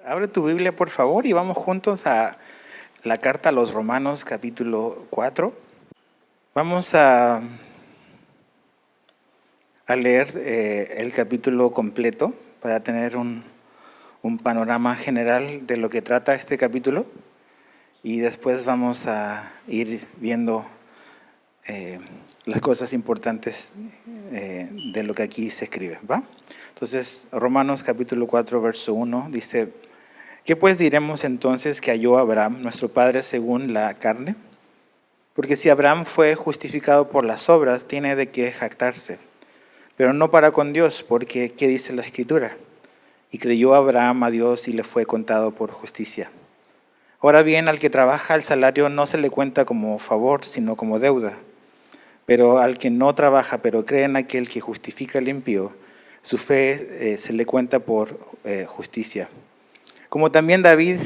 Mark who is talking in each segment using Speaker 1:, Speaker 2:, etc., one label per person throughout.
Speaker 1: Abre tu Biblia, por favor, y vamos juntos a la carta a los Romanos, capítulo 4. Vamos a leer el capítulo completo para tener un panorama general de lo que trata este capítulo. Y después vamos a ir viendo las cosas importantes de lo que aquí se escribe, ¿va? Entonces, Romanos capítulo 4, verso 1 dice: ¿qué pues diremos entonces que halló Abraham, nuestro padre, según la carne? Porque si Abraham fue justificado por las obras, tiene de qué jactarse, pero no para con Dios, porque ¿qué dice la Escritura? Y creyó Abraham a Dios y le fue contado por justicia. Ahora bien, al que trabaja el salario no se le cuenta como favor, sino como deuda. Pero al que no trabaja, pero cree en aquel que justifica al impío, su fe se le cuenta por justicia. Como también David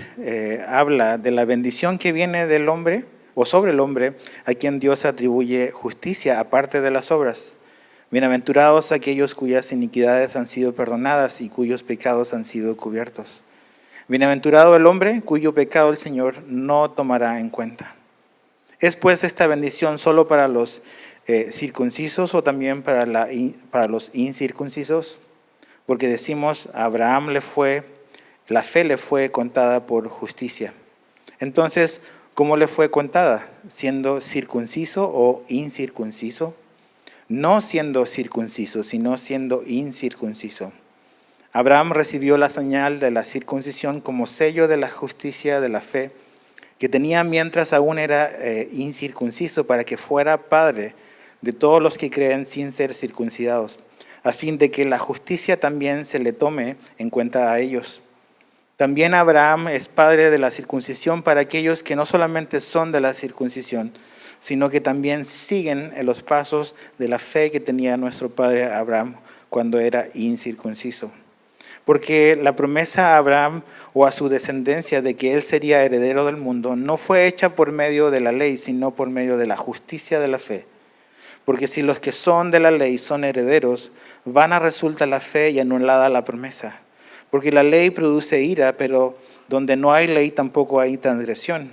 Speaker 1: habla de la bendición que viene del hombre o sobre el hombre, a quien Dios atribuye justicia aparte de las obras. Bienaventurados aquellos cuyas iniquidades han sido perdonadas y cuyos pecados han sido cubiertos. Bienaventurado el hombre cuyo pecado el Señor no tomará en cuenta. ¿Es pues esta bendición solo para los circuncisos o también para los incircuncisos? Porque decimos, a Abraham la fe le fue contada por justicia. Entonces, ¿cómo le fue contada? ¿Siendo circunciso o incircunciso? No siendo circunciso, sino siendo incircunciso. Abraham recibió la señal de la circuncisión como sello de la justicia de la fe que tenía mientras aún era incircunciso, para que fuera padre de todos los que creen sin ser circuncidados, a fin de que la justicia también se le tome en cuenta a ellos. También Abraham es padre de la circuncisión para aquellos que no solamente son de la circuncisión, sino que también siguen en los pasos de la fe que tenía nuestro padre Abraham cuando era incircunciso. Porque la promesa a Abraham o a su descendencia de que él sería heredero del mundo no fue hecha por medio de la ley, sino por medio de la justicia de la fe. Porque si los que son de la ley son herederos, vana resulta la fe y anulada la promesa. Porque la ley produce ira, pero donde no hay ley tampoco hay transgresión.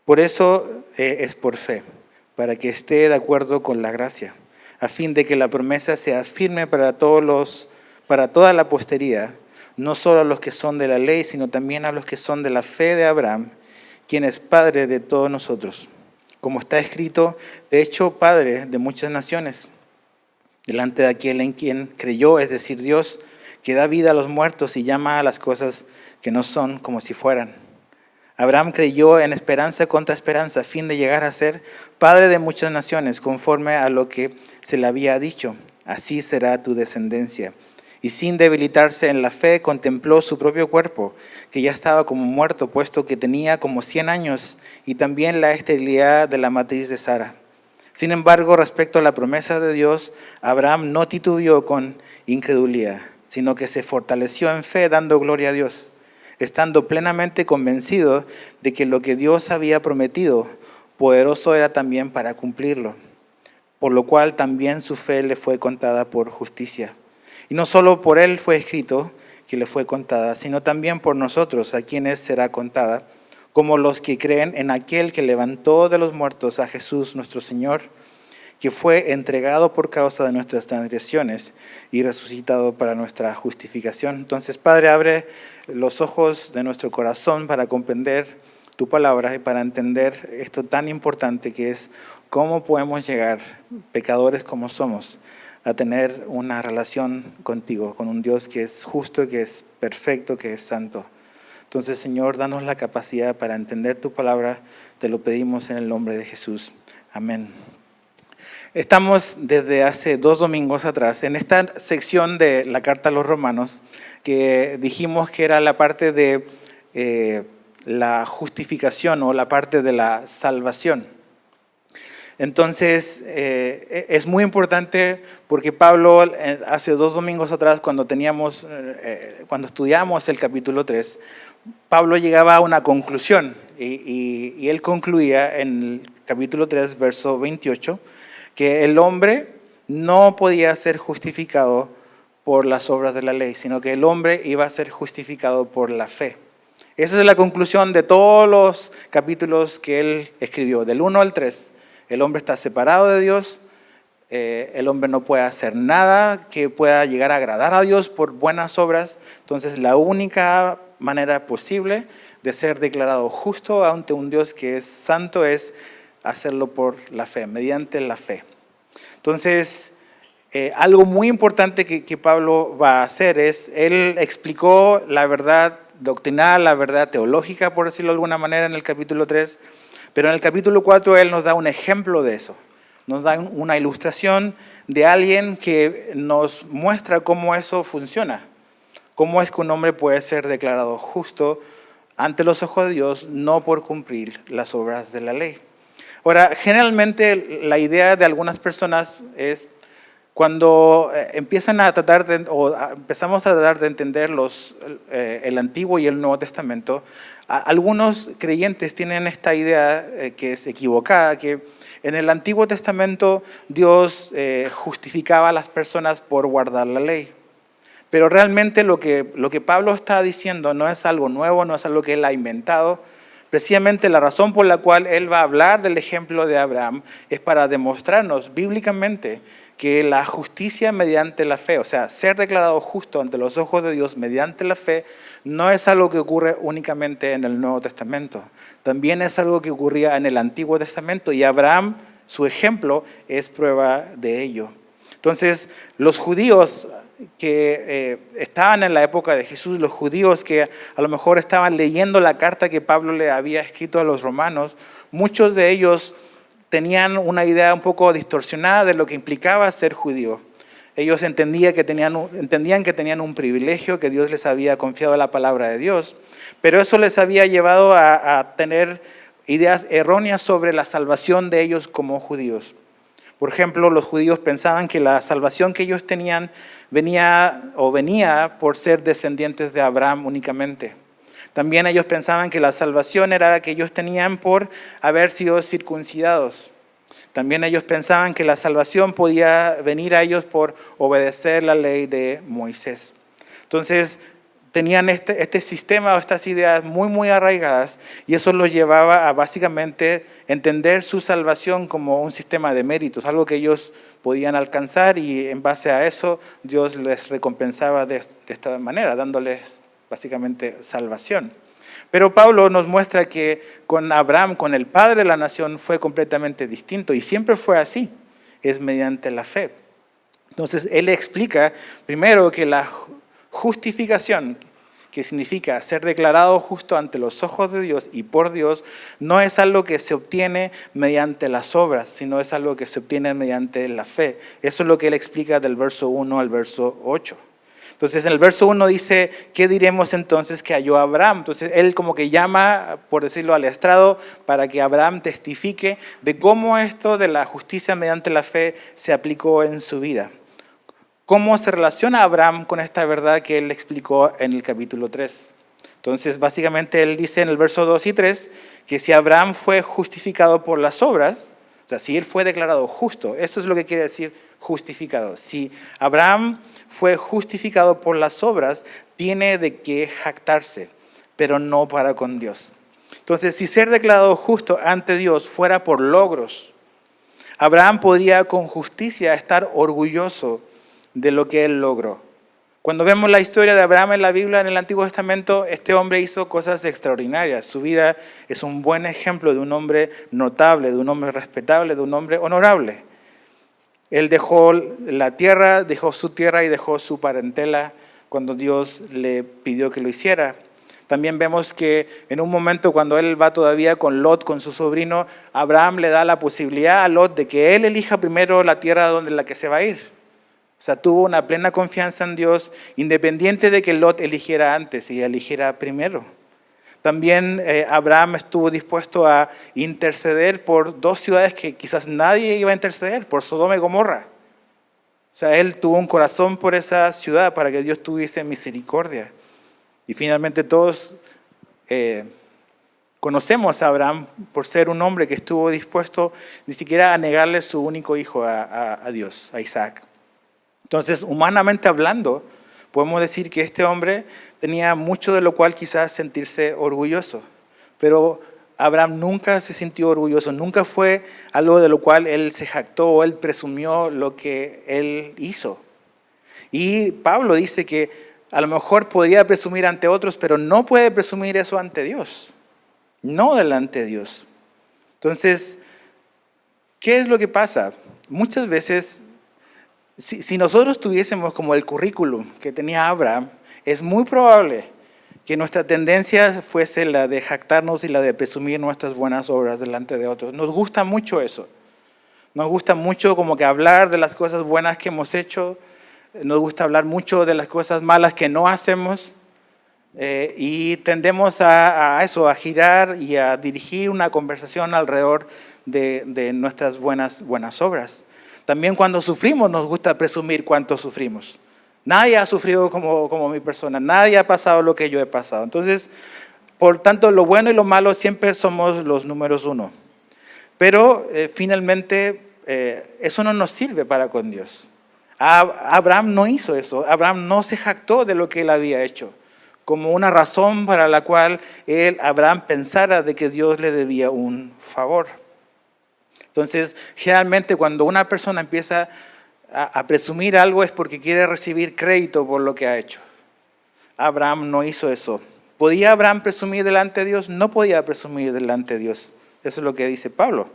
Speaker 1: Por eso es por fe, para que esté de acuerdo con la gracia, a fin de que la promesa sea firme para toda la posteridad, no solo a los que son de la ley, sino también a los que son de la fe de Abraham, quien es padre de todos nosotros. Como está escrito, de hecho, padre de muchas naciones, delante de aquel en quien creyó, es decir, Dios, que da vida a los muertos y llama a las cosas que no son como si fueran. Abraham creyó en esperanza contra esperanza, a fin de llegar a ser padre de muchas naciones, conforme a lo que se le había dicho: así será tu descendencia. Y sin debilitarse en la fe, contempló su propio cuerpo, que ya estaba como muerto, puesto que tenía como 100 años, y también la esterilidad de la matriz de Sara. Sin embargo, respecto a la promesa de Dios, Abraham no titubeó con incredulidad, sino que se fortaleció en fe, dando gloria a Dios, estando plenamente convencido de que lo que Dios había prometido, poderoso era también para cumplirlo, por lo cual también su fe le fue contada por justicia. Y no solo por él fue escrito que le fue contada, sino también por nosotros, a quienes será contada, como los que creen en aquel que levantó de los muertos a Jesús nuestro Señor, que fue entregado por causa de nuestras transgresiones y resucitado para nuestra justificación. Entonces, Padre, abre los ojos de nuestro corazón para comprender tu palabra y para entender esto tan importante que es cómo podemos llegar, pecadores como somos, a tener una relación contigo, con un Dios que es justo, que es perfecto, que es santo. Entonces, Señor, danos la capacidad para entender tu palabra. Te lo pedimos en el nombre de Jesús. Amén. Estamos desde hace 2 domingos atrás en esta sección de la carta a los Romanos, que dijimos que era la parte de la justificación o la parte de la salvación. Entonces, es muy importante porque Pablo, hace 2 domingos atrás, cuando estudiamos el capítulo 3, Pablo llegaba a una conclusión y él concluía en el capítulo 3, verso 28, que el hombre no podía ser justificado por las obras de la ley, sino que el hombre iba a ser justificado por la fe. Esa es la conclusión de todos los capítulos que él escribió, del 1 al 3. El hombre está separado de Dios, el hombre no puede hacer nada que pueda llegar a agradar a Dios por buenas obras. Entonces la única manera posible de ser declarado justo ante un Dios que es santo es hacerlo por la fe, mediante la fe. Entonces, algo muy importante que Pablo va a hacer es, él explicó la verdad doctrinal, la verdad teológica, por decirlo de alguna manera, en el capítulo 3, pero en el capítulo 4 él nos da un ejemplo de eso. Nos da una ilustración de alguien que nos muestra cómo eso funciona. Cómo es que un hombre puede ser declarado justo ante los ojos de Dios, no por cumplir las obras de la ley. Ahora, generalmente la idea de algunas personas es cuando empezamos a tratar de entender el Antiguo y el Nuevo Testamento, algunos creyentes tienen esta idea que es equivocada, que en el Antiguo Testamento Dios justificaba a las personas por guardar la ley. Pero realmente lo que Pablo está diciendo no es algo nuevo, no es algo que él ha inventado. Precisamente la razón por la cual él va a hablar del ejemplo de Abraham es para demostrarnos bíblicamente que la justicia mediante la fe, o sea, ser declarado justo ante los ojos de Dios mediante la fe, no es algo que ocurre únicamente en el Nuevo Testamento. También es algo que ocurría en el Antiguo Testamento y Abraham, su ejemplo, es prueba de ello. Entonces, los judíos que estaban en la época de Jesús, los judíos que a lo mejor estaban leyendo la carta que Pablo le había escrito a los romanos, muchos de ellos tenían una idea un poco distorsionada de lo que implicaba ser judío. Ellos entendían que tenían un privilegio, que Dios les había confiado la palabra de Dios, pero eso les había llevado a tener ideas erróneas sobre la salvación de ellos como judíos. Por ejemplo, los judíos pensaban que la salvación que ellos tenían venía por ser descendientes de Abraham únicamente. También ellos pensaban que la salvación era la que ellos tenían por haber sido circuncidados. También ellos pensaban que la salvación podía venir a ellos por obedecer la ley de Moisés. Entonces, tenían este sistema o estas ideas muy arraigadas y eso los llevaba a básicamente entender su salvación como un sistema de méritos, algo que ellos podían alcanzar y en base a eso Dios les recompensaba de esta manera, dándoles básicamente salvación. Pero Pablo nos muestra que con Abraham, con el padre de la nación, fue completamente distinto y siempre fue así, es mediante la fe. Entonces él explica primero que la justificación, que significa ser declarado justo ante los ojos de Dios y por Dios, no es algo que se obtiene mediante las obras, sino es algo que se obtiene mediante la fe. Eso es lo que él explica del verso 1 al verso 8. Entonces en el verso 1 dice, ¿qué diremos entonces que halló Abraham? Entonces él como que llama, por decirlo al estrado, para que Abraham testifique de cómo esto de la justicia mediante la fe se aplicó en su vida. ¿Cómo se relaciona Abraham con esta verdad que él explicó en el capítulo 3? Entonces, básicamente él dice en el verso 2 y 3 que si Abraham fue justificado por las obras, o sea, si él fue declarado justo, eso es lo que quiere decir justificado. Si Abraham fue justificado por las obras, tiene de qué jactarse, pero no para con Dios. Entonces, si ser declarado justo ante Dios fuera por logros, Abraham podría con justicia estar orgulloso de lo que él logró. Cuando vemos la historia de Abraham en la Biblia, en el Antiguo Testamento, este hombre hizo cosas extraordinarias. Su vida es un buen ejemplo de un hombre notable, de un hombre respetable, de un hombre honorable. Él dejó la tierra, dejó su tierra y dejó su parentela cuando Dios le pidió que lo hiciera. También vemos que en un momento cuando él va todavía con Lot, con su sobrino, Abraham le da la posibilidad a Lot de que él elija primero la tierra en la que se va a ir. O sea, tuvo una plena confianza en Dios, independiente de que Lot eligiera antes y eligiera primero. También Abraham estuvo dispuesto a interceder por dos ciudades que quizás nadie iba a interceder, por Sodoma y Gomorra. O sea, él tuvo un corazón por esa ciudad para que Dios tuviese misericordia. Y finalmente todos conocemos a Abraham por ser un hombre que estuvo dispuesto ni siquiera a negarle su único hijo a Dios, a Isaac. Entonces, humanamente hablando, podemos decir que este hombre tenía mucho de lo cual quizás sentirse orgulloso, pero Abraham nunca se sintió orgulloso, nunca fue algo de lo cual él se jactó o él presumió lo que él hizo. Y Pablo dice que a lo mejor podría presumir ante otros, pero no puede presumir eso ante Dios, no delante de Dios. Entonces, ¿qué es lo que pasa? Muchas veces, si nosotros tuviésemos como el currículum que tenía Abraham, es muy probable que nuestra tendencia fuese la de jactarnos y la de presumir nuestras buenas obras delante de otros. Nos gusta mucho eso. Nos gusta mucho como que hablar de las cosas buenas que hemos hecho. Nos gusta hablar mucho de las cosas malas que no hacemos. Y tendemos a eso, a girar y a dirigir una conversación alrededor de nuestras buenas obras. También cuando sufrimos nos gusta presumir cuánto sufrimos. Nadie ha sufrido como mi persona, nadie ha pasado lo que yo he pasado. Entonces, por tanto, lo bueno y lo malo siempre somos los números uno. Pero finalmente eso no nos sirve para con Dios. Abraham no hizo eso, Abraham no se jactó de lo que él había hecho, como una razón para la cual Abraham pensara de que Dios le debía un favor. Entonces, generalmente cuando una persona empieza a presumir algo es porque quiere recibir crédito por lo que ha hecho. Abraham no hizo eso. ¿Podía Abraham presumir delante de Dios? No podía presumir delante de Dios. Eso es lo que dice Pablo.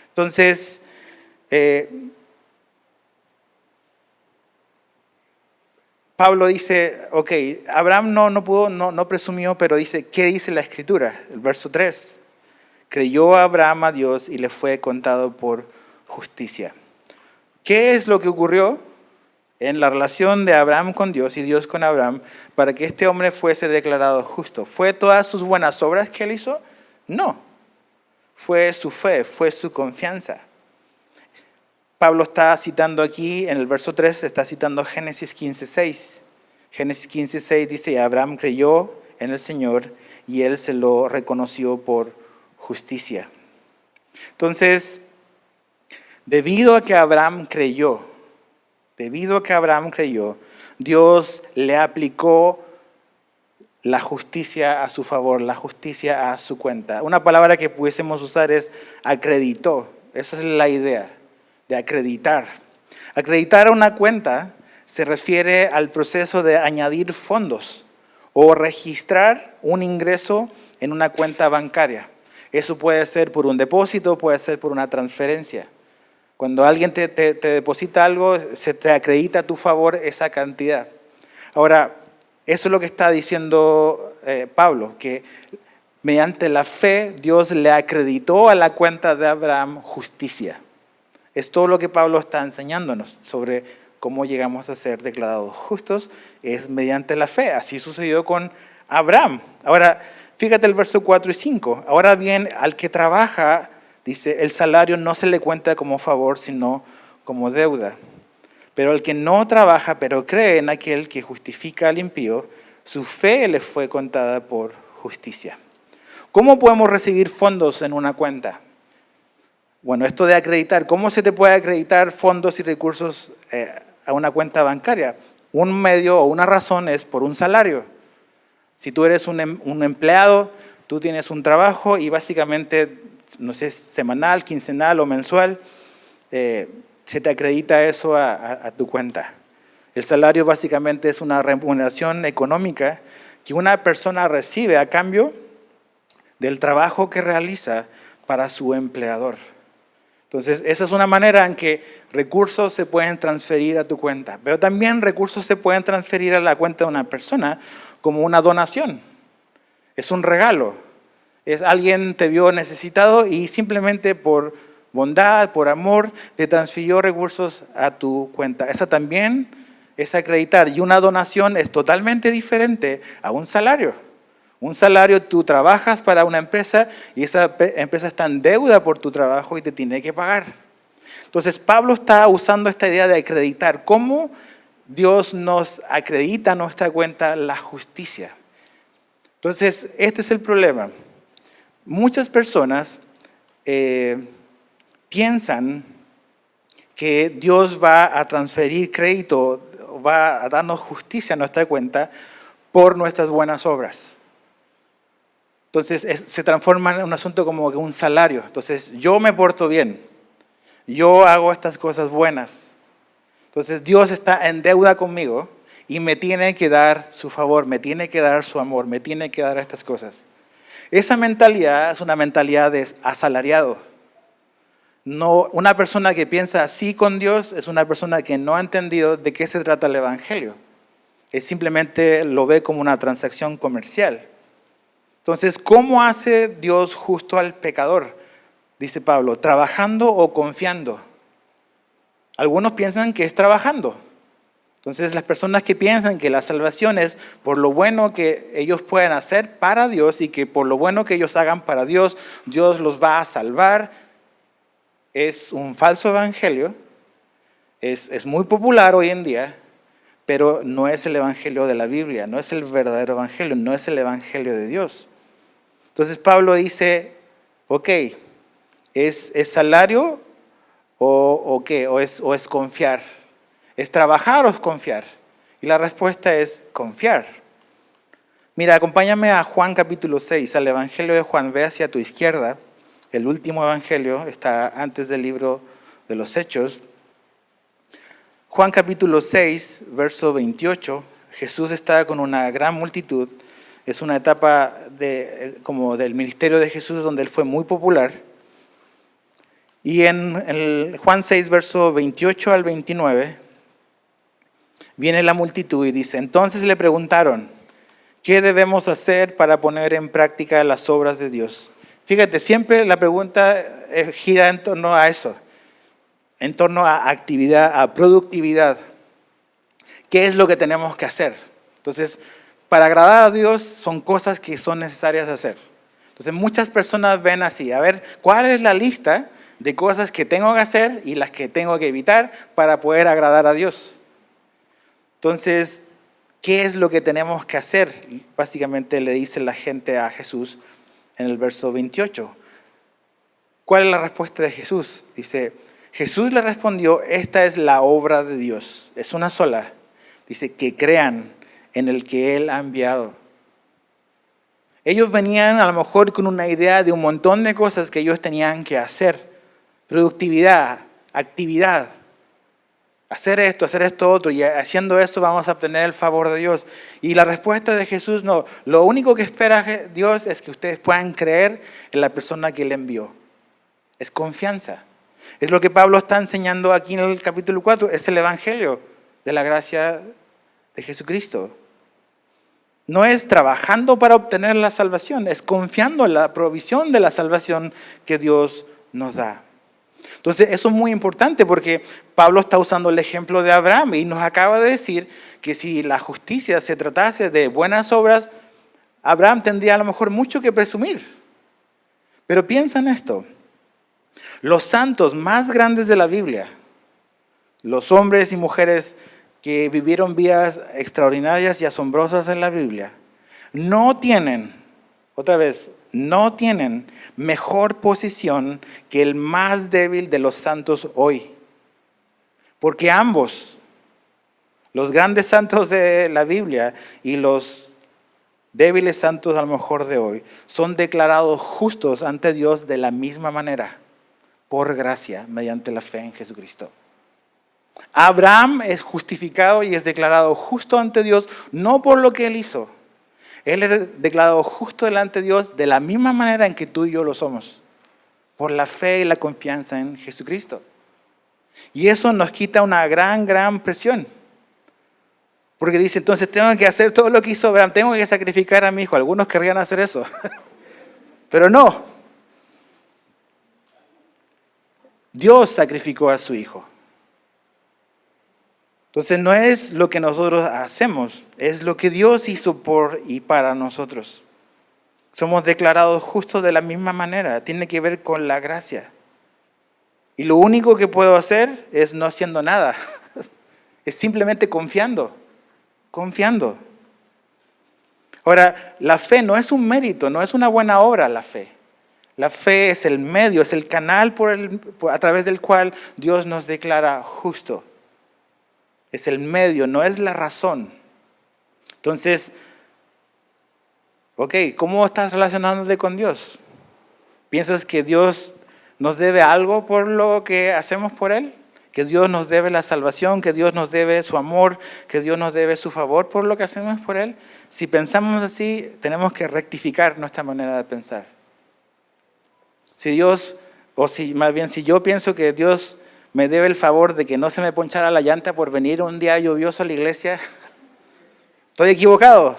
Speaker 1: Entonces, Pablo dice, ok, Abraham no presumió, pero dice, ¿qué dice la Escritura? El verso 3. Creyó Abraham a Dios y le fue contado por justicia. ¿Qué es lo que ocurrió en la relación de Abraham con Dios y Dios con Abraham para que este hombre fuese declarado justo? ¿Fue todas sus buenas obras que él hizo? No. Fue su fe, fue su confianza. Pablo está citando aquí, en el verso 3, está citando Génesis 15:6. Génesis 15:6 dice, Abraham creyó en el Señor y él se lo reconoció por justicia. Entonces, debido a que Abraham creyó, Dios le aplicó la justicia a su favor, la justicia a su cuenta. Una palabra que pudiésemos usar es acreditó. Esa es la idea de acreditar. Acreditar a una cuenta se refiere al proceso de añadir fondos o registrar un ingreso en una cuenta bancaria. Eso puede ser por un depósito, puede ser por una transferencia. Cuando alguien te deposita algo, se te acredita a tu favor esa cantidad. Ahora, eso es lo que está diciendo Pablo, que mediante la fe Dios le acreditó a la cuenta de Abraham justicia. Es todo lo que Pablo está enseñándonos sobre cómo llegamos a ser declarados justos, es mediante la fe. Así sucedió con Abraham. Ahora, fíjate el verso 4 y 5. Ahora bien, al que trabaja, dice, el salario no se le cuenta como favor, sino como deuda. Pero al que no trabaja, pero cree en aquel que justifica al impío, su fe le fue contada por justicia. ¿Cómo podemos recibir fondos en una cuenta? Bueno, esto de acreditar, ¿cómo se te puede acreditar fondos y recursos a una cuenta bancaria? Un medio o una razón es por un salario. Si tú eres un empleado, tú tienes un trabajo y básicamente, no sé, semanal, quincenal o mensual, se te acredita eso a tu cuenta. El salario básicamente es una remuneración económica que una persona recibe a cambio del trabajo que realiza para su empleador. Entonces, esa es una manera en que recursos se pueden transferir a tu cuenta, pero también recursos se pueden transferir a la cuenta de una persona como una donación. Es un regalo. Alguien te vio necesitado y simplemente por bondad, por amor, te transfirió recursos a tu cuenta. Esa también es acreditar. Y una donación es totalmente diferente a un salario. Un salario, tú trabajas para una empresa y esa empresa está en deuda por tu trabajo y te tiene que pagar. Entonces, Pablo está usando esta idea de acreditar. ¿Cómo Dios nos acredita a nuestra cuenta la justicia? Entonces, este es el problema. Muchas personas piensan que Dios va a transferir crédito, va a darnos justicia a nuestra cuenta por nuestras buenas obras. Entonces se transforma en un asunto como que un salario. Entonces yo me porto bien, yo hago estas cosas buenas. Entonces Dios está en deuda conmigo y me tiene que dar su favor, me tiene que dar su amor, me tiene que dar estas cosas. Esa mentalidad es una mentalidad de asalariado. No, una persona que piensa así con Dios es una persona que no ha entendido de qué se trata el Evangelio. Es simplemente lo ve como una transacción comercial. Entonces, ¿cómo hace Dios justo al pecador? Dice Pablo, ¿trabajando o confiando? Algunos piensan que es trabajando. Entonces, las personas que piensan que la salvación es por lo bueno que ellos puedan hacer para Dios y que por lo bueno que ellos hagan para Dios, Dios los va a salvar, es un falso evangelio. Es muy popular hoy en día, pero no es el evangelio de la Biblia, no es el verdadero evangelio, no es el evangelio de Dios. Entonces Pablo dice, ok, ¿es salario o qué? ¿O es confiar? ¿Es trabajar o es confiar? Y la respuesta es confiar. Mira, acompáñame a Juan capítulo 6, al Evangelio de Juan. Ve hacia tu izquierda. El último evangelio está antes del libro de los Hechos. Juan capítulo 6, verso 28. Jesús está con una gran multitud. Es una etapa como del ministerio de Jesús donde él fue muy popular. Y en el Juan 6, verso 28 al 29, viene la multitud y dice, entonces le preguntaron, ¿qué debemos hacer para poner en práctica las obras de Dios? Fíjate, siempre la pregunta gira en torno a eso, en torno a actividad, a productividad. ¿Qué es lo que tenemos que hacer? Entonces, para agradar a Dios son cosas que son necesarias hacer. Entonces, muchas personas ven así, a ver, ¿cuál es la lista de cosas que tengo que hacer y las que tengo que evitar para poder agradar a Dios? Entonces, ¿qué es lo que tenemos que hacer? Básicamente le dice la gente a Jesús en el verso 28. ¿Cuál es la respuesta de Jesús? Dice, Jesús le respondió, esta es la obra de Dios, es una sola. Dice, que crean en el que Él ha enviado. Ellos venían a lo mejor con una idea de un montón de cosas que ellos tenían que hacer. Productividad, actividad. Hacer esto otro, y haciendo eso vamos a obtener el favor de Dios. Y la respuesta de Jesús no. Lo único que espera Dios es que ustedes puedan creer en la persona que Él envió. Es confianza. Es lo que Pablo está enseñando aquí en el capítulo 4. Es el evangelio de la gracia de Jesucristo. No es trabajando para obtener la salvación, es confiando en la provisión de la salvación que Dios nos da. Entonces, eso es muy importante porque Pablo está usando el ejemplo de Abraham y nos acaba de decir que si la justicia se tratase de buenas obras, Abraham tendría a lo mejor mucho que presumir. Pero piensa en esto. Los santos más grandes de la Biblia, los hombres y mujeres que vivieron vidas extraordinarias y asombrosas en la Biblia, no tienen, otra vez, no tienen mejor posición que el más débil de los santos hoy. Porque ambos, los grandes santos de la Biblia y los débiles santos a lo mejor de hoy, son declarados justos ante Dios de la misma manera, por gracia, mediante la fe en Jesucristo. Abraham es justificado y es declarado justo ante Dios, no por lo que él hizo. Él es declarado justo delante de Dios de la misma manera en que tú y yo lo somos, por la fe y la confianza en Jesucristo. Y eso nos quita una gran presión. Porque dice, entonces tengo que hacer todo lo que hizo Abraham, tengo que sacrificar a mi hijo. Algunos querrían hacer eso, pero no. Dios sacrificó a su hijo. Entonces no es lo que nosotros hacemos, es lo que Dios hizo por y para nosotros. Somos declarados justos de la misma manera, tiene que ver con la gracia. Y lo único que puedo hacer es no haciendo nada, es simplemente confiando. Ahora, la fe no es un mérito, no es una buena obra la fe. La fe es el medio, es el canal a través del cual Dios nos declara justo. Es el medio, no es la razón. Entonces, ¿cómo estás relacionándote con Dios? ¿Piensas que Dios nos debe algo por lo que hacemos por Él? ¿Que Dios nos debe la salvación? ¿Que Dios nos debe su amor? ¿Que Dios nos debe su favor por lo que hacemos por Él? Si pensamos así, tenemos que rectificar nuestra manera de pensar. Si yo pienso que Dios me debe el favor de que no se me ponchara la llanta por venir un día lluvioso a la iglesia, estoy equivocado.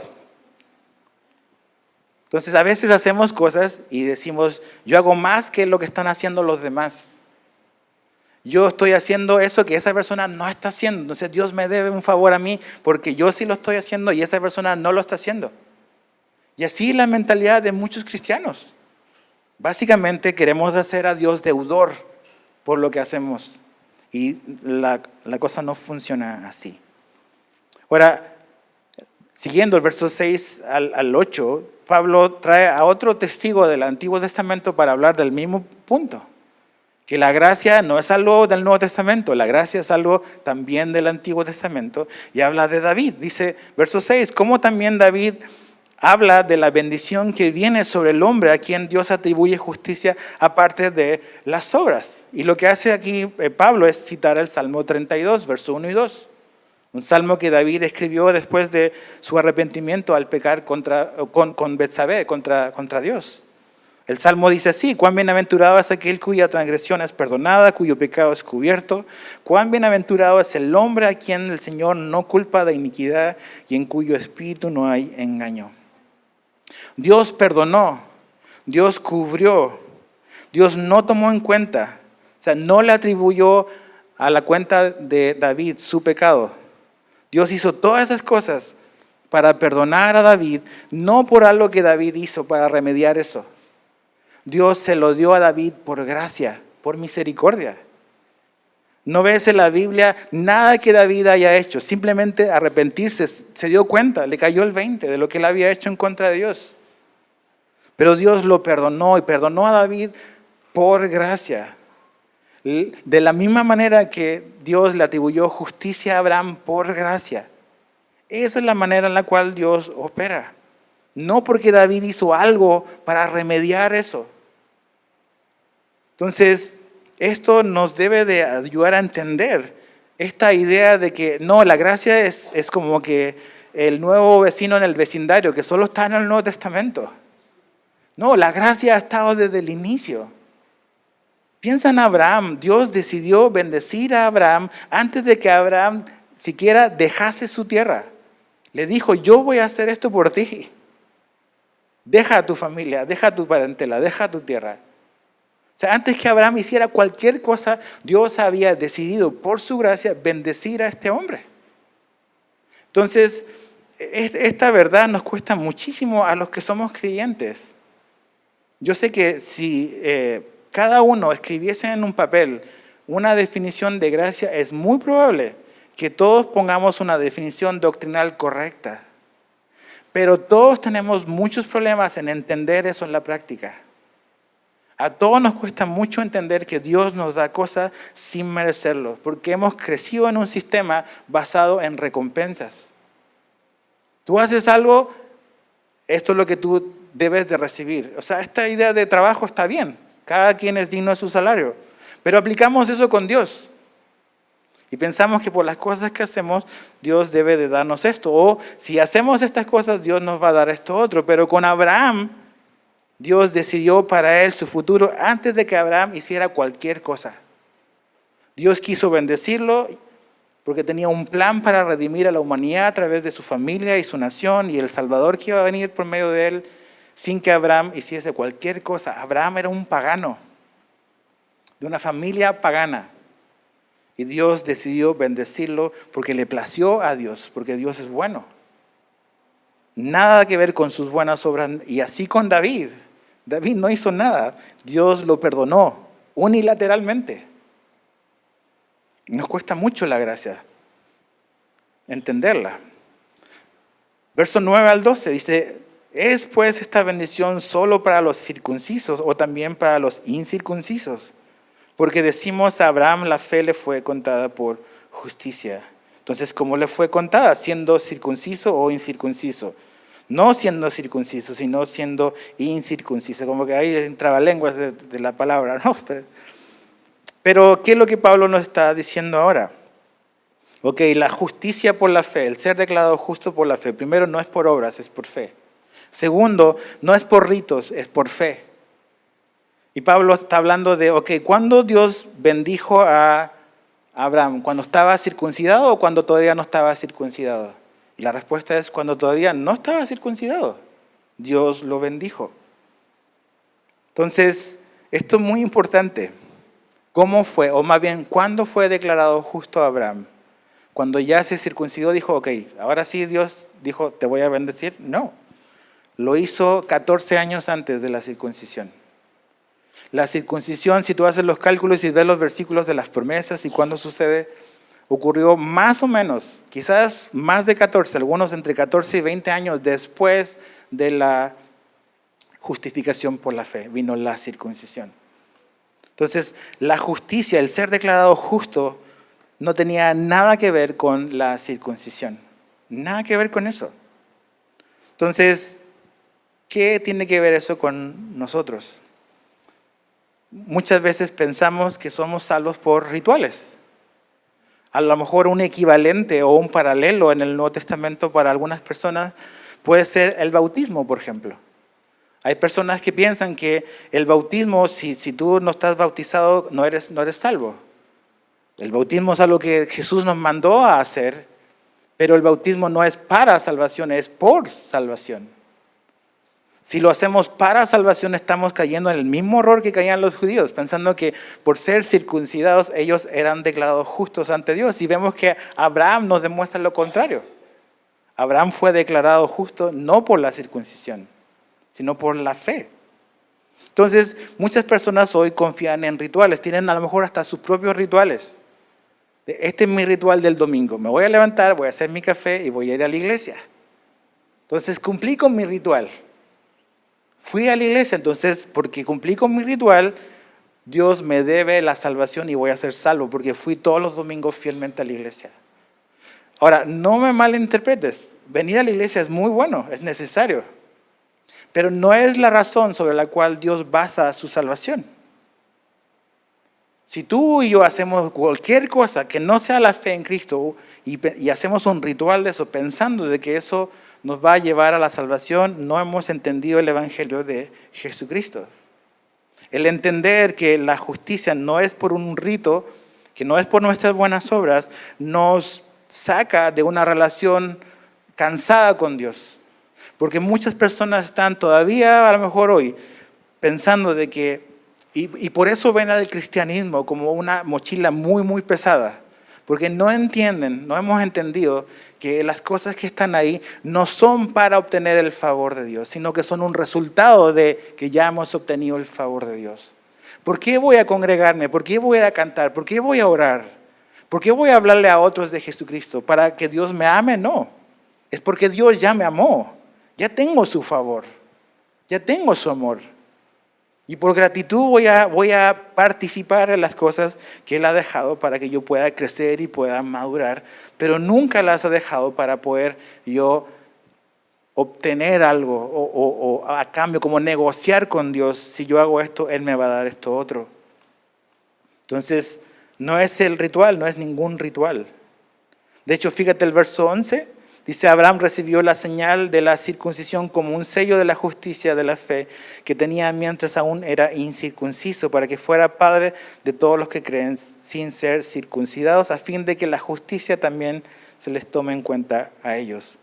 Speaker 1: Entonces a veces hacemos cosas y decimos, yo hago más que lo que están haciendo los demás. Yo estoy haciendo eso que esa persona no está haciendo. Entonces Dios me debe un favor a mí porque yo sí lo estoy haciendo y esa persona no lo está haciendo. Y así es la mentalidad de muchos cristianos. Básicamente queremos hacer a Dios deudor por lo que hacemos. Y la cosa no funciona así. Ahora, siguiendo el verso 6 al 8, Pablo trae a otro testigo del Antiguo Testamento para hablar del mismo punto. Que la gracia no es algo del Nuevo Testamento, la gracia es algo también del Antiguo Testamento. Y habla de David. Dice, verso 6, ¿cómo también David habla de la bendición que viene sobre el hombre a quien Dios atribuye justicia aparte de las obras? Y lo que hace aquí Pablo es citar el Salmo 32, verso 1 y 2. Un salmo que David escribió después de su arrepentimiento al pecar con Betsabé, contra Dios. El salmo dice así: cuán bienaventurado es aquel cuya transgresión es perdonada, cuyo pecado es cubierto. Cuán bienaventurado es el hombre a quien el Señor no culpa de iniquidad y en cuyo espíritu no hay engaño. Dios perdonó, Dios cubrió, Dios no tomó en cuenta, no le atribuyó a la cuenta de David su pecado. Dios hizo todas esas cosas para perdonar a David, no por algo que David hizo para remediar eso. Dios se lo dio a David por gracia, por misericordia. No ves en la Biblia nada que David haya hecho, simplemente arrepentirse, se dio cuenta, le cayó el 20 de lo que él había hecho en contra de Dios. Pero Dios lo perdonó y perdonó a David por gracia. De la misma manera que Dios le atribuyó justicia a Abraham por gracia. Esa es la manera en la cual Dios opera. No porque David hizo algo para remediar eso. Entonces, esto nos debe de ayudar a entender esta idea de que no, la gracia es como que el nuevo vecino en el vecindario, que solo está en el Nuevo Testamento. No, la gracia ha estado desde el inicio. Piensa en Abraham. Dios decidió bendecir a Abraham antes de que Abraham siquiera dejase su tierra. Le dijo, yo voy a hacer esto por ti. Deja a tu familia, deja a tu parentela, deja a tu tierra. Antes que Abraham hiciera cualquier cosa, Dios había decidido por su gracia bendecir a este hombre. Entonces, esta verdad nos cuesta muchísimo a los que somos creyentes. Yo sé que si cada uno escribiese en un papel una definición de gracia, es muy probable que todos pongamos una definición doctrinal correcta. Pero todos tenemos muchos problemas en entender eso en la práctica. A todos nos cuesta mucho entender que Dios nos da cosas sin merecerlo, porque hemos crecido en un sistema basado en recompensas. Tú haces algo, esto es lo que tú debes de recibir. Esta idea de trabajo está bien, cada quien es digno de su salario, pero aplicamos eso con Dios. Y pensamos que por las cosas que hacemos, Dios debe de darnos esto. O si hacemos estas cosas, Dios nos va a dar esto otro. Pero con Abraham, Dios decidió para él su futuro antes de que Abraham hiciera cualquier cosa. Dios quiso bendecirlo porque tenía un plan para redimir a la humanidad a través de su familia y su nación y el Salvador que iba a venir por medio de él sin que Abraham hiciese cualquier cosa. Abraham era un pagano, de una familia pagana. Y Dios decidió bendecirlo porque le plació a Dios, porque Dios es bueno. Nada que ver con sus buenas obras. Y así con David. David no hizo nada. Dios lo perdonó unilateralmente. Nos cuesta mucho la gracia entenderla. Verso 9 al 12 dice, ¿Es pues esta bendición solo para los circuncisos o también para los incircuncisos? Porque decimos a Abraham la fe le fue contada por justicia. Entonces, ¿cómo le fue contada? ¿Siendo circunciso o incircunciso? No siendo circunciso, sino siendo incircunciso. Como que ahí entraba lenguas de la palabra, ¿no? Pero, ¿qué es lo que Pablo nos está diciendo ahora? Ok, la justicia por la fe, el ser declarado justo por la fe. Primero, no es por obras, es por fe. Segundo, no es por ritos, es por fe. Y Pablo está hablando de, ok, ¿cuándo Dios bendijo a Abraham? ¿Cuando estaba circuncidado o cuando todavía no estaba circuncidado? Y la respuesta es cuando todavía no estaba circuncidado. Dios lo bendijo. Entonces, esto es muy importante. ¿Cómo fue? O más bien, ¿cuándo fue declarado justo Abraham? Cuando ya se circuncidó, dijo, ok, ahora sí Dios dijo, te voy a bendecir. No, lo hizo 14 años antes de la circuncisión. La circuncisión, si tú haces los cálculos y ves los versículos de las promesas y cuándo sucede, ocurrió más o menos, quizás más de 14, algunos entre 14 y 20 años después de la justificación por la fe, vino la circuncisión. Entonces, la justicia, el ser declarado justo, no tenía nada que ver con la circuncisión. Nada que ver con eso. Entonces, ¿qué tiene que ver eso con nosotros? Muchas veces pensamos que somos salvos por rituales. A lo mejor un equivalente o un paralelo en el Nuevo Testamento para algunas personas puede ser el bautismo, por ejemplo. Hay personas que piensan que el bautismo, si tú no estás bautizado, no eres salvo. El bautismo es algo que Jesús nos mandó a hacer, pero el bautismo no es para salvación, es por salvación. Si lo hacemos para salvación, estamos cayendo en el mismo error que caían los judíos, pensando que por ser circuncidados ellos eran declarados justos ante Dios. Y vemos que Abraham nos demuestra lo contrario. Abraham fue declarado justo no por la circuncisión, sino por la fe. Entonces, muchas personas hoy confían en rituales, tienen a lo mejor hasta sus propios rituales. Este es mi ritual del domingo, me voy a levantar, voy a hacer mi café y voy a ir a la iglesia. Entonces, cumplí con mi ritual. Fui a la iglesia, entonces, porque cumplí con mi ritual, Dios me debe la salvación y voy a ser salvo, porque fui todos los domingos fielmente a la iglesia. Ahora, no me malinterpretes, venir a la iglesia es muy bueno, es necesario, pero no es la razón sobre la cual Dios basa su salvación. Si tú y yo hacemos cualquier cosa que no sea la fe en Cristo y hacemos un ritual de eso, pensando de que eso nos va a llevar a la salvación, no hemos entendido el Evangelio de Jesucristo. El entender que la justicia no es por un rito, que no es por nuestras buenas obras, nos saca de una relación cansada con Dios. Porque muchas personas están todavía, a lo mejor hoy, pensando de que, y por eso ven al cristianismo como una mochila muy, muy pesada. Porque no entienden, no hemos entendido que las cosas que están ahí no son para obtener el favor de Dios, sino que son un resultado de que ya hemos obtenido el favor de Dios. ¿Por qué voy a congregarme? ¿Por qué voy a cantar? ¿Por qué voy a orar? ¿Por qué voy a hablarle a otros de Jesucristo? ¿Para que Dios me ame? No. Es porque Dios ya me amó. Ya tengo su favor. Ya tengo su amor. Y por gratitud voy a participar en las cosas que Él ha dejado para que yo pueda crecer y pueda madurar, pero nunca las ha dejado para poder yo obtener algo o a cambio, como negociar con Dios. Si yo hago esto, Él me va a dar esto otro. Entonces, no es el ritual, no es ningún ritual. De hecho, fíjate el verso 11. Dice, Abraham recibió la señal de la circuncisión como un sello de la justicia de la fe que tenía mientras aún era incircunciso, para que fuera padre de todos los que creen sin ser circuncidados, a fin de que la justicia también se les tome en cuenta a ellos.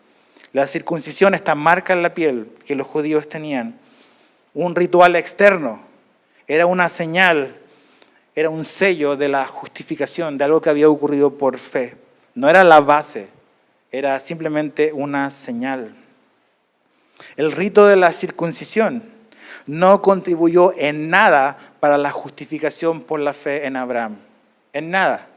Speaker 1: La circuncisión, esta marca en la piel que los judíos tenían, un ritual externo, era una señal, era un sello de la justificación, de algo que había ocurrido por fe. No era la base. Era simplemente una señal. El rito de la circuncisión no contribuyó en nada para la justificación por la fe en Abraham. En nada.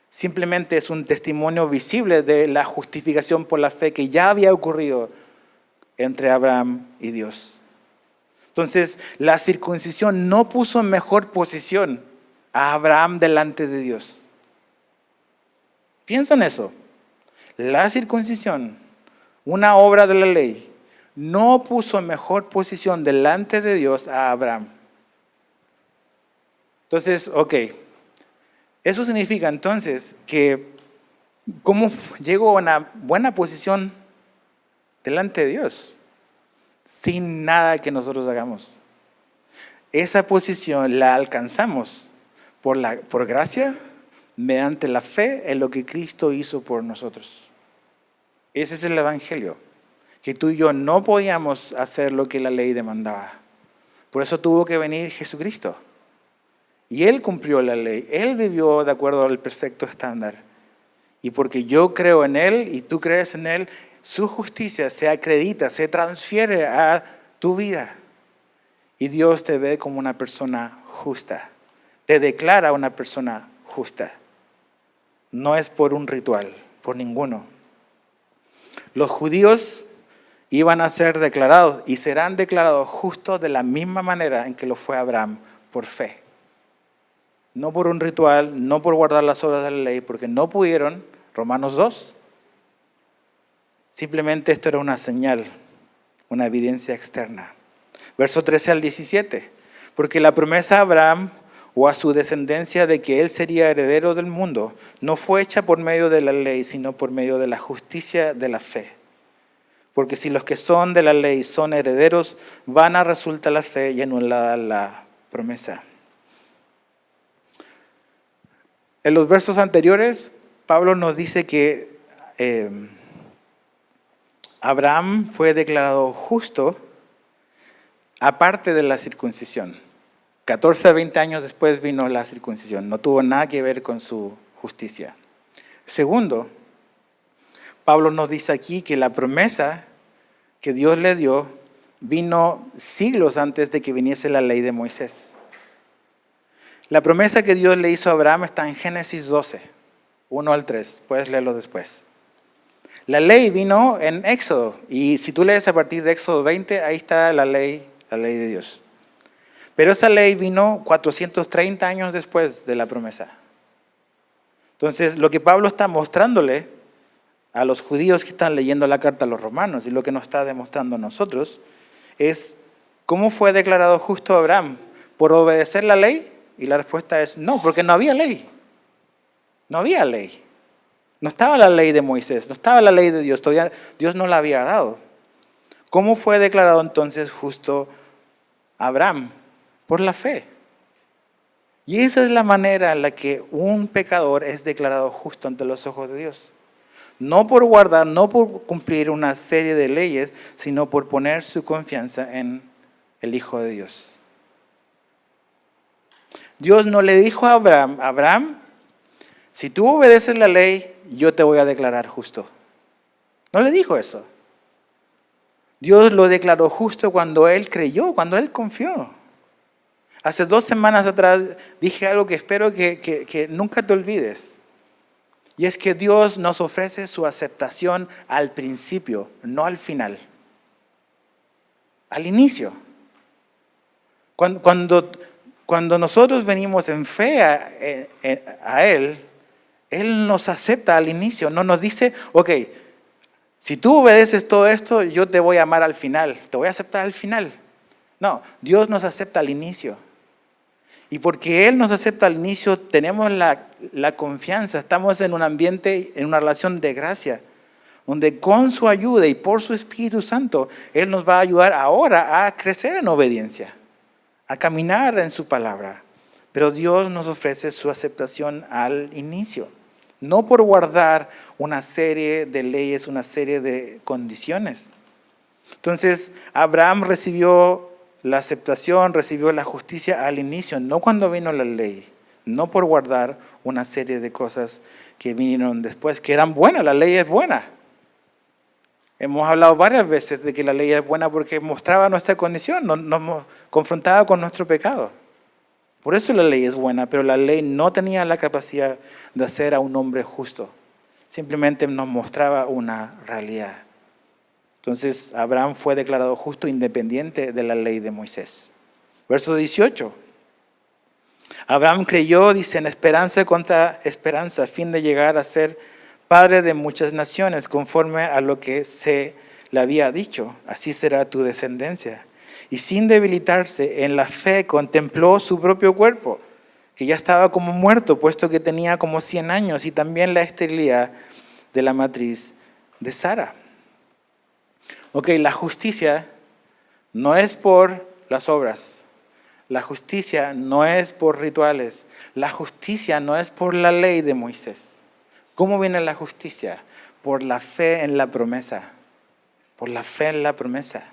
Speaker 1: Simplemente es un testimonio visible de la justificación por la fe que ya había ocurrido entre Abraham y Dios. Entonces, la circuncisión no puso en mejor posición a Abraham delante de Dios. Piensa en eso. La circuncisión, una obra de la ley, no puso en mejor posición delante de Dios a Abraham. Entonces, eso significa entonces que ¿cómo llegó a una buena posición delante de Dios? Sin nada que nosotros hagamos. Esa posición la alcanzamos por gracia, mediante la fe en lo que Cristo hizo por nosotros. Ese es el Evangelio, que tú y yo no podíamos hacer lo que la ley demandaba. Por eso tuvo que venir Jesucristo. Y Él cumplió la ley, Él vivió de acuerdo al perfecto estándar. Y porque yo creo en Él y tú crees en Él, su justicia se acredita, se transfiere a tu vida. Y Dios te ve como una persona justa, te declara una persona justa. No es por un ritual, por ninguno. Los judíos iban a ser declarados y serán declarados justos de la misma manera en que lo fue Abraham, por fe. No por un ritual, no por guardar las obras de la ley, porque no pudieron, Romanos 2. Simplemente esto era una señal, una evidencia externa. Verso 13 al 17. Porque la promesa a Abraham o a su descendencia de que él sería heredero del mundo no fue hecha por medio de la ley, sino por medio de la justicia de la fe. Porque si los que son de la ley son herederos, vana resulta la fe y anulada la promesa. En los versos anteriores, Pablo nos dice que Abraham fue declarado justo aparte de la circuncisión. 14 a 20 años después vino la circuncisión. No tuvo nada que ver con su justicia. Segundo, Pablo nos dice aquí que la promesa que Dios le dio vino siglos antes de que viniese la ley de Moisés. La promesa que Dios le hizo a Abraham está en Génesis 12, 1 al 3. Puedes leerlo después. La ley vino en Éxodo. Y si tú lees a partir de Éxodo 20, ahí está la ley de Dios. Pero esa ley vino 430 años después de la promesa. Entonces, lo que Pablo está mostrándole a los judíos que están leyendo la carta a los romanos y lo que nos está demostrando a nosotros es cómo fue declarado justo Abraham, por obedecer la ley. Y la respuesta es no, porque no había ley. No había ley. No estaba la ley de Moisés, no estaba la ley de Dios, todavía Dios no la había dado. ¿Cómo fue declarado entonces justo Abraham? Por la fe. Y esa es la manera en la que un pecador es declarado justo ante los ojos de Dios. No por guardar, no por cumplir una serie de leyes, sino por poner su confianza en el Hijo de Dios. Dios no le dijo a Abraham, si tú obedeces la ley, yo te voy a declarar justo. No le dijo eso. Dios lo declaró justo cuando él creyó, cuando él confió. Hace 2 semanas atrás dije algo que espero que nunca te olvides. Y es que Dios nos ofrece su aceptación al principio, no al final. Al inicio. Cuando nosotros venimos en fe a Él nos acepta al inicio, no nos dice, si tú obedeces todo esto, yo te voy a amar al final, te voy a aceptar al final. No, Dios nos acepta al inicio. Y porque Él nos acepta al inicio, tenemos la confianza, estamos en un ambiente, en una relación de gracia, donde con su ayuda y por su Espíritu Santo, Él nos va a ayudar ahora a crecer en obediencia, a caminar en su palabra. Pero Dios nos ofrece su aceptación al inicio, no por guardar una serie de leyes, una serie de condiciones. Entonces, Abraham recibió la aceptación, recibió la justicia al inicio, no cuando vino la ley, no por guardar una serie de cosas que vinieron después, que eran buenas, la ley es buena. Hemos hablado varias veces de que la ley es buena porque mostraba nuestra condición, nos confrontaba con nuestro pecado. Por eso la ley es buena, pero la ley no tenía la capacidad de hacer a un hombre justo. Simplemente nos mostraba una realidad. Entonces, Abraham fue declarado justo independiente de la ley de Moisés. Verso 18. Abraham creyó, dice, en esperanza contra esperanza, a fin de llegar a ser padre de muchas naciones, conforme a lo que se le había dicho. Así será tu descendencia. Y sin debilitarse en la fe, contempló su propio cuerpo, que ya estaba como muerto, puesto que tenía como 100 años, y también la esterilidad de la matriz de Sara. Ok, la justicia no es por las obras. La justicia no es por rituales. La justicia no es por la ley de Moisés. ¿Cómo viene la justicia? Por la fe en la promesa. Por la fe en la promesa.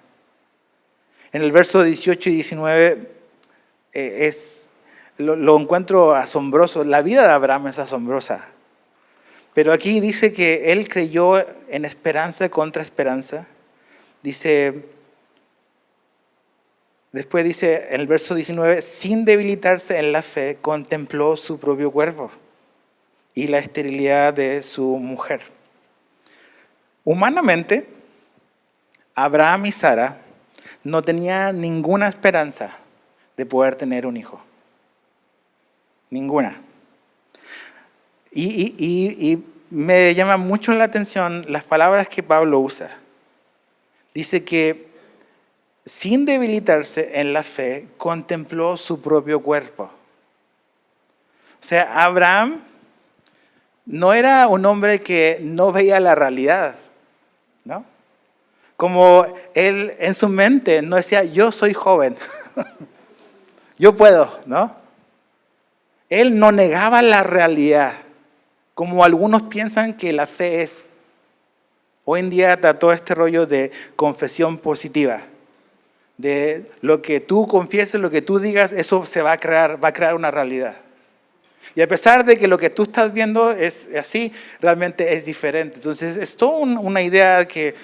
Speaker 1: En el verso 18 y 19 lo encuentro asombroso. La vida de Abraham es asombrosa. Pero aquí dice que él creyó en esperanza contra esperanza. Después dice en el verso 19, sin debilitarse en la fe, contempló su propio cuerpo y la esterilidad de su mujer. Humanamente, Abraham y Sara no tenían ninguna esperanza de poder tener un hijo. Ninguna. Y me llama mucho la atención las palabras que Pablo usa. Dice que sin debilitarse en la fe, contempló su propio cuerpo. O sea, Abraham no era un hombre que no veía la realidad, ¿no? Como él en su mente no decía, yo soy joven, yo puedo, ¿no? Él no negaba la realidad, como algunos piensan que la fe es. Hoy en día está todo este rollo de confesión positiva. De lo que tú confieses, lo que tú digas, eso se va a crear una realidad. Y a pesar de que lo que tú estás viendo es así, realmente es diferente. Entonces, es toda una idea que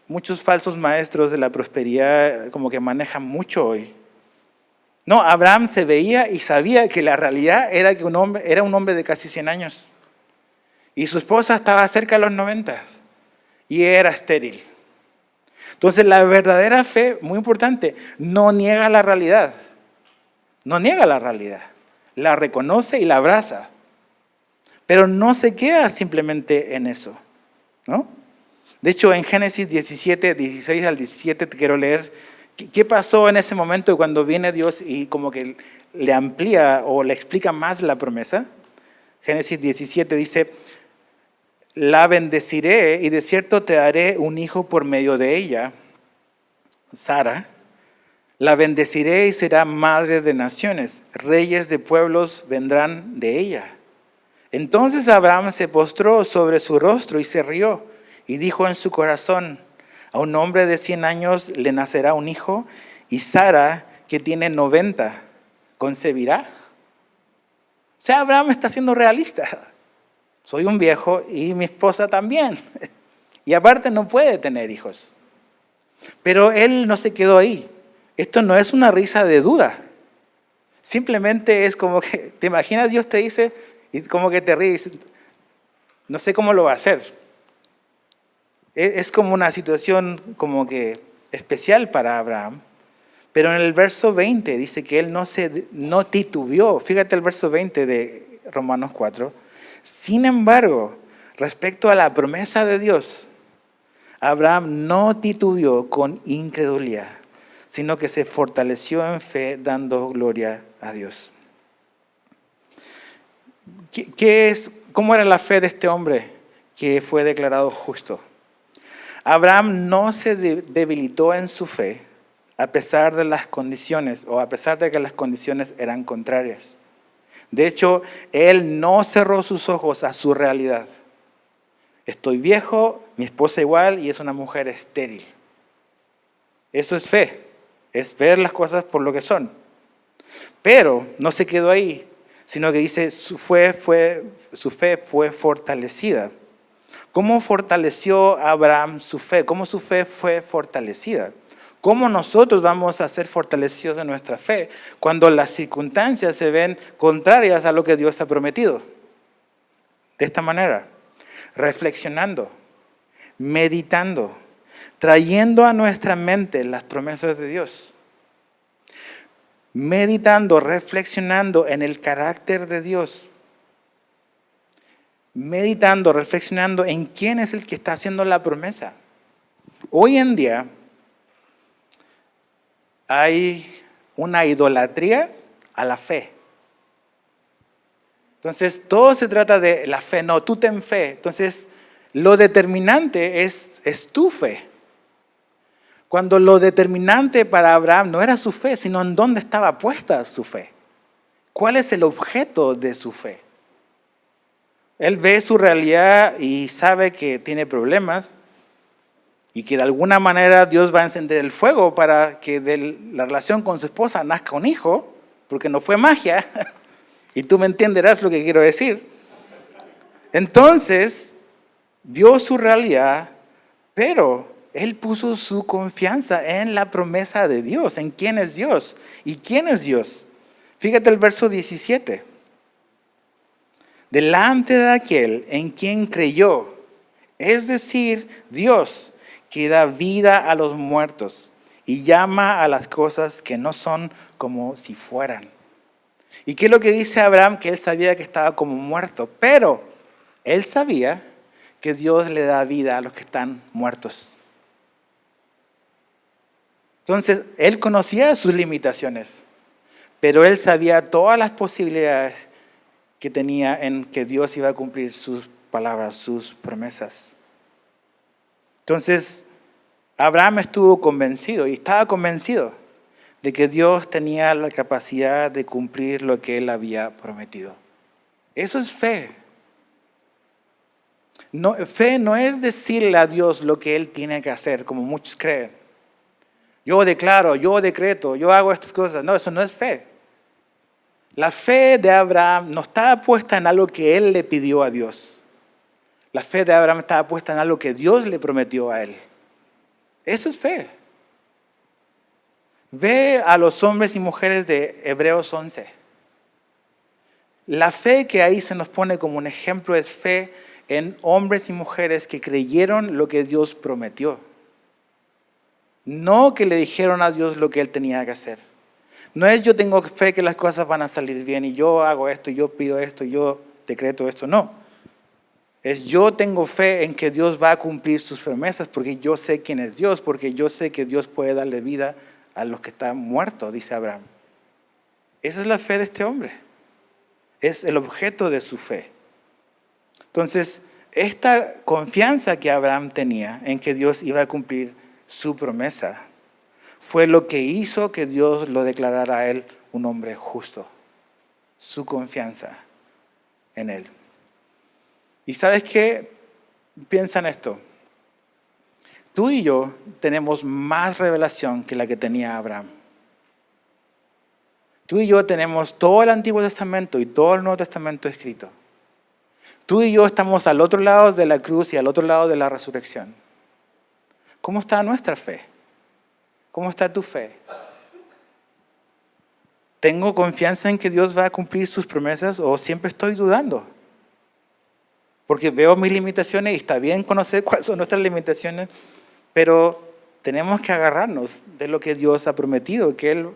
Speaker 1: muchos falsos maestros de la prosperidad como que manejan mucho hoy. No, Abraham se veía y sabía que la realidad era que era un hombre de casi 100 años. Y su esposa estaba cerca de los 90 y era estéril. Entonces la verdadera fe, muy importante, no niega la realidad. No niega la realidad. La reconoce y la abraza. Pero no se queda simplemente en eso, ¿no? De hecho, en Génesis 17, 16 al 17 te quiero leer qué pasó en ese momento cuando viene Dios y como que le amplía o le explica más la promesa. Génesis 17 dice, la bendeciré y de cierto te daré un hijo por medio de ella, Sara. La bendeciré y será madre de naciones. Reyes de pueblos vendrán de ella. Entonces Abraham se postró sobre su rostro y se rió y dijo en su corazón, a un hombre de 100 años le nacerá un hijo y Sara, que tiene 90, concebirá. O sea, Abraham está siendo realista. Soy un viejo y mi esposa también. Y aparte no puede tener hijos. Pero él no se quedó ahí. Esto no es una risa de duda. Simplemente es como que, ¿te imaginas? Dios te dice y como que te ríes. No sé cómo lo va a hacer. Es como una situación como que especial para Abraham. Pero en el verso 20 dice que él no titubeó. Fíjate el verso 20 de Romanos 4. Sin embargo, respecto a la promesa de Dios, Abraham no titubeó con incredulidad, sino que se fortaleció en fe dando gloria a Dios. ¿Cómo era la fe de este hombre que fue declarado justo? Abraham no se debilitó en su fe a pesar de las condiciones o a pesar de que las condiciones eran contrarias. De hecho, él no cerró sus ojos a su realidad. Estoy viejo, mi esposa igual y es una mujer estéril. Eso es fe, es ver las cosas por lo que son. Pero no se quedó ahí, sino que dice su fe fue fortalecida. ¿Cómo fortaleció Abraham su fe? ¿Cómo su fe fue fortalecida? ¿Cómo nosotros vamos a ser fortalecidos en nuestra fe cuando las circunstancias se ven contrarias a lo que Dios ha prometido? De esta manera, reflexionando, meditando, trayendo a nuestra mente las promesas de Dios, meditando, reflexionando en el carácter de Dios, meditando, reflexionando en quién es el que está haciendo la promesa. Hoy en día hay una idolatría a la fe. Entonces, todo se trata de la fe. No, tú ten fe. Entonces, lo determinante es tu fe. Cuando lo determinante para Abraham no era su fe, sino en dónde estaba puesta su fe. ¿Cuál es el objeto de su fe? Él ve su realidad y sabe que tiene problemas y que de alguna manera Dios va a encender el fuego para que de la relación con su esposa nazca un hijo, porque no fue magia. Y tú me entenderás lo que quiero decir. Entonces, vio su realidad, pero él puso su confianza en la promesa de Dios, en quién es Dios. ¿Y quién es Dios? Fíjate el verso 17. Delante de aquel en quien creyó, es decir, Dios, que da vida a los muertos y llama a las cosas que no son como si fueran. ¿Y qué es lo que dice Abraham? Que él sabía que estaba como muerto, pero él sabía que Dios le da vida a los que están muertos. Entonces, él conocía sus limitaciones, pero él sabía todas las posibilidades que tenía en que Dios iba a cumplir sus palabras, sus promesas. Entonces, Abraham estuvo convencido y estaba convencido de que Dios tenía la capacidad de cumplir lo que él había prometido. Eso es fe. No, fe no es decirle a Dios lo que él tiene que hacer, como muchos creen. Yo declaro, yo decreto, yo hago estas cosas. No, eso no es fe. La fe de Abraham no estaba puesta en algo que él le pidió a Dios. La fe de Abraham estaba puesta en algo que Dios le prometió a él. Eso es fe. Ve a los hombres y mujeres de Hebreos 11. La fe que ahí se nos pone como un ejemplo es fe en hombres y mujeres que creyeron lo que Dios prometió. No que le dijeron a Dios lo que él tenía que hacer. No es yo tengo fe que las cosas van a salir bien y yo hago esto, y yo pido esto, y yo decreto esto. No. Es yo tengo fe en que Dios va a cumplir sus promesas porque yo sé quién es Dios, porque yo sé que Dios puede darle vida a los que están muertos, dice Abraham. Esa es la fe de este hombre. Es el objeto de su fe. Entonces, esta confianza que Abraham tenía en que Dios iba a cumplir su promesa fue lo que hizo que Dios lo declarara a él un hombre justo. Su confianza en él. ¿Y sabes qué? Piensa en esto. Tú y yo tenemos más revelación que la que tenía Abraham. Tú y yo tenemos todo el Antiguo Testamento y todo el Nuevo Testamento escrito. Tú y yo estamos al otro lado de la cruz y al otro lado de la resurrección. ¿Cómo está nuestra fe? ¿Cómo está tu fe? ¿Tengo confianza en que Dios va a cumplir sus promesas o siempre estoy dudando? Porque veo mis limitaciones y está bien conocer cuáles son nuestras limitaciones, pero tenemos que agarrarnos de lo que Dios ha prometido, que Él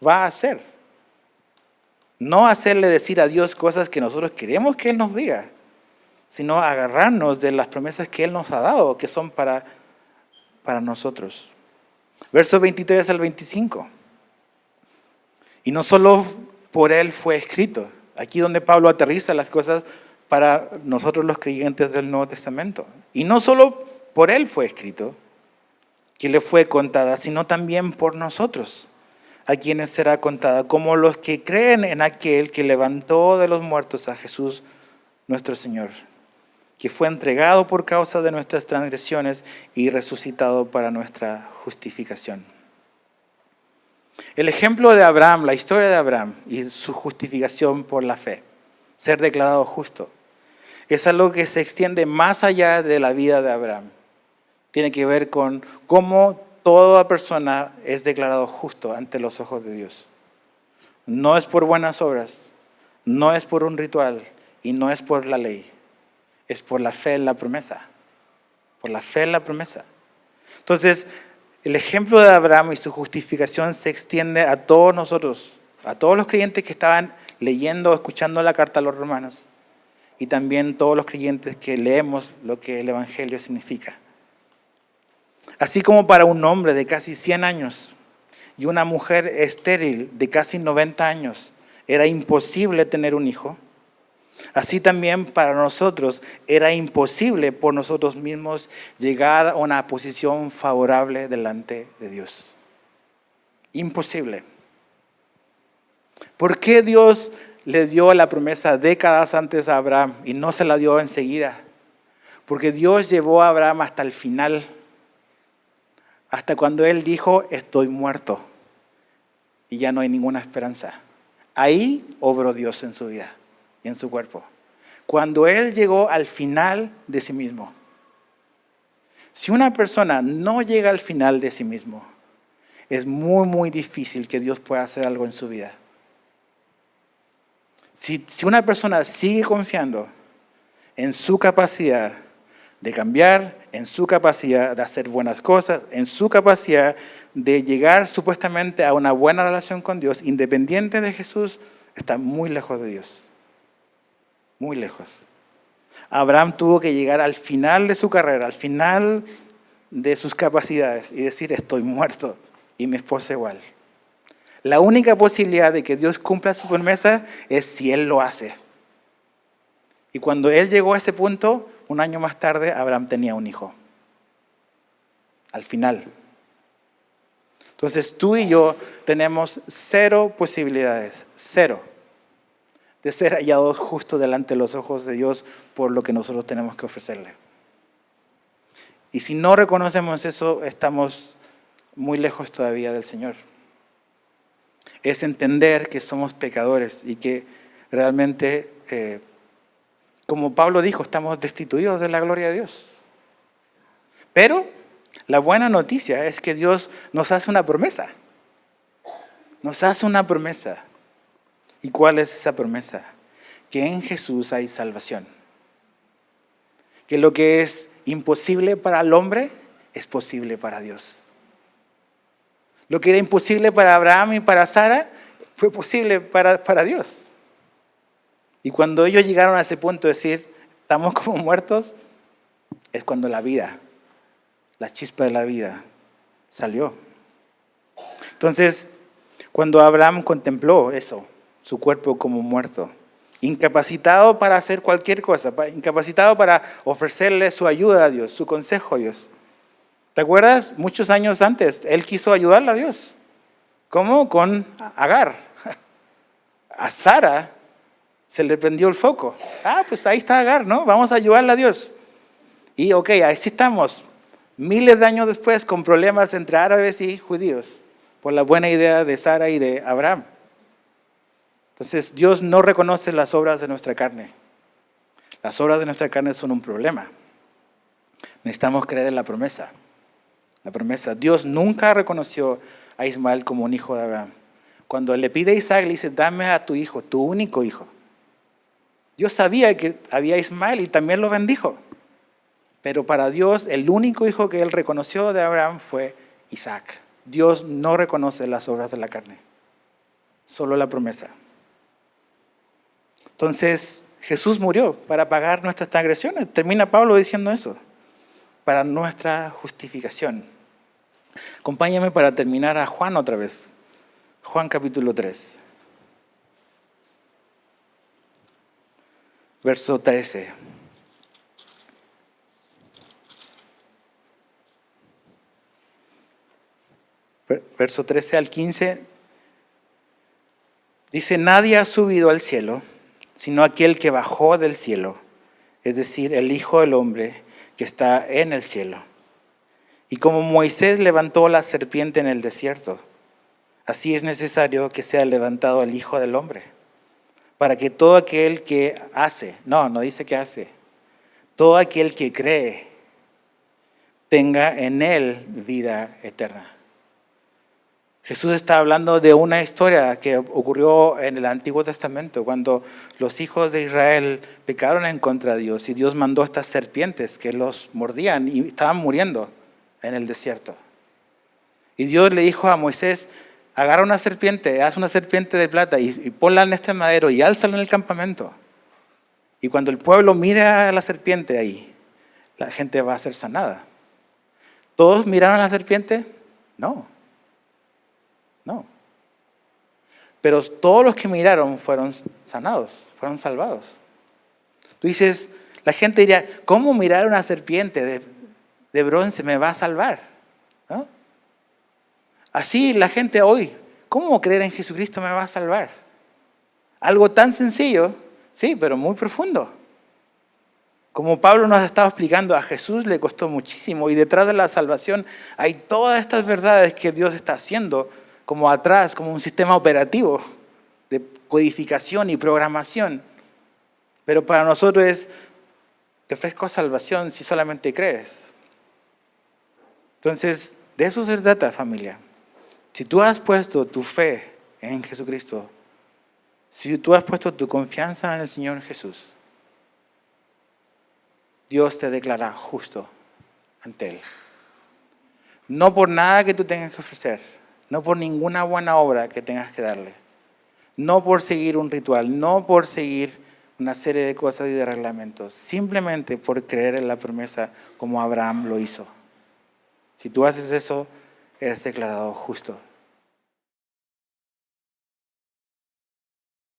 Speaker 1: va a hacer. No hacerle decir a Dios cosas que nosotros queremos que Él nos diga, sino agarrarnos de las promesas que Él nos ha dado, que son para nosotros. Versos 23 al 25. Y no solo por Él fue escrito. Aquí donde Pablo aterriza las cosas para nosotros los creyentes del Nuevo Testamento. Y no solo por Él fue escrito, que le fue contada, sino también por nosotros, a quienes será contada, como los que creen en aquel que levantó de los muertos a Jesús nuestro Señor, que fue entregado por causa de nuestras transgresiones y resucitado para nuestra justificación. El ejemplo de Abraham, la historia de Abraham y su justificación por la fe, ser declarado justo, es algo que se extiende más allá de la vida de Abraham. Tiene que ver con cómo toda persona es declarado justo ante los ojos de Dios. No es por buenas obras, no es por un ritual y no es por la ley. Es por la fe en la promesa. Por la fe en la promesa. Entonces, el ejemplo de Abraham y su justificación se extiende a todos nosotros, a todos los creyentes que estaban leyendo o escuchando la carta a los romanos, y también todos los creyentes que leemos lo que el Evangelio significa. Así como para un hombre de casi 100 años y una mujer estéril de casi 90 años era imposible tener un hijo, así también para nosotros era imposible por nosotros mismos llegar a una posición favorable delante de Dios. Imposible. ¿Por qué Dios le dio la promesa décadas antes a Abraham y no se la dio enseguida? Porque Dios llevó a Abraham hasta el final, hasta cuando él dijo, estoy muerto y ya no hay ninguna esperanza. Ahí obró Dios en su vida y en su cuerpo. Cuando él llegó al final de sí mismo. Si una persona no llega al final de sí mismo, es muy, muy difícil que Dios pueda hacer algo en su vida. Si una persona sigue confiando en su capacidad de cambiar, en su capacidad de hacer buenas cosas, en su capacidad de llegar supuestamente a una buena relación con Dios, independiente de Jesús, está muy lejos de Dios. Muy lejos. Abraham tuvo que llegar al final de su carrera, al final de sus capacidades y decir, estoy muerto, y mi esposa igual. La única posibilidad de que Dios cumpla su promesa es si Él lo hace. Y cuando Él llegó a ese punto, un año más tarde, Abraham tenía un hijo. Al final. Entonces tú y yo tenemos 0 posibilidades, 0, de ser hallados justo delante de los ojos de Dios por lo que nosotros tenemos que ofrecerle. Y si no reconocemos eso, estamos muy lejos todavía del Señor. Es entender que somos pecadores y que realmente, como Pablo dijo, estamos destituidos de la gloria de Dios. Pero la buena noticia es que Dios nos hace una promesa. Nos hace una promesa. ¿Y cuál es esa promesa? Que en Jesús hay salvación. Que lo que es imposible para el hombre es posible para Dios. Lo que era imposible para Abraham y para Sara fue posible para Dios. Y cuando ellos llegaron a ese punto de decir, estamos como muertos, es cuando la vida, la chispa de la vida, salió. Entonces, cuando Abraham contempló eso, su cuerpo como muerto, incapacitado para hacer cualquier cosa, incapacitado para ofrecerle su ayuda a Dios, su consejo a Dios. ¿Te acuerdas? Muchos años antes, él quiso ayudarle a Dios. ¿Cómo? Con Agar. A Sara se le prendió el foco. Pues ahí está Agar, ¿no? Vamos a ayudarle a Dios. Y ahí sí estamos, miles de años después, con problemas entre árabes y judíos, por la buena idea de Sara y de Abraham. Entonces, Dios no reconoce las obras de nuestra carne. Las obras de nuestra carne son un problema. Necesitamos creer en la promesa. La promesa. Dios nunca reconoció a Ismael como un hijo de Abraham. Cuando le pide a Isaac, le dice, dame a tu hijo, tu único hijo. Dios sabía que había Ismael y también lo bendijo. Pero para Dios, el único hijo que él reconoció de Abraham fue Isaac. Dios no reconoce las obras de la carne, solo la promesa. Entonces, Jesús murió para pagar nuestras transgresiones. Termina Pablo diciendo eso, para nuestra justificación. Acompáñame para terminar a Juan otra vez. Juan capítulo 3. Verso 13. Verso 13 al 15. Dice, nadie ha subido al cielo, sino aquel que bajó del cielo, es decir, el Hijo del Hombre que está en el cielo. Y como Moisés levantó la serpiente en el desierto, así es necesario que sea levantado el Hijo del Hombre, para que todo aquel que hace, no dice que hace, todo aquel que cree, tenga en él vida eterna. Jesús está hablando de una historia que ocurrió en el Antiguo Testamento, cuando los hijos de Israel pecaron en contra de Dios y Dios mandó estas serpientes que los mordían y estaban muriendo. en el desierto. Y Dios le dijo a Moisés, agarra una serpiente, haz una serpiente de plata y ponla en este madero y álzala en el campamento. Y cuando el pueblo mira a la serpiente ahí, la gente va a ser sanada. ¿Todos miraron a la serpiente? No. Pero todos los que miraron fueron sanados, fueron salvados. Tú dices, la gente diría, ¿cómo mirar a una serpiente de bronce me va a salvar? ¿No? Así la gente hoy, ¿cómo creer en Jesucristo me va a salvar? Algo tan sencillo, sí, pero muy profundo. Como Pablo nos ha estado explicando, a Jesús le costó muchísimo y detrás de la salvación hay todas estas verdades que Dios está haciendo como atrás, como un sistema operativo de codificación y programación. Pero para nosotros es, te ofrezco salvación si solamente crees. Entonces, de eso se trata, familia. Si tú has puesto tu fe en Jesucristo, si tú has puesto tu confianza en el Señor Jesús, Dios te declara justo ante Él. No por nada que tú tengas que ofrecer, no por ninguna buena obra que tengas que darle, no por seguir un ritual, no por seguir una serie de cosas y de reglamentos, simplemente por creer en la promesa como Abraham lo hizo. Si tú haces eso, eres declarado justo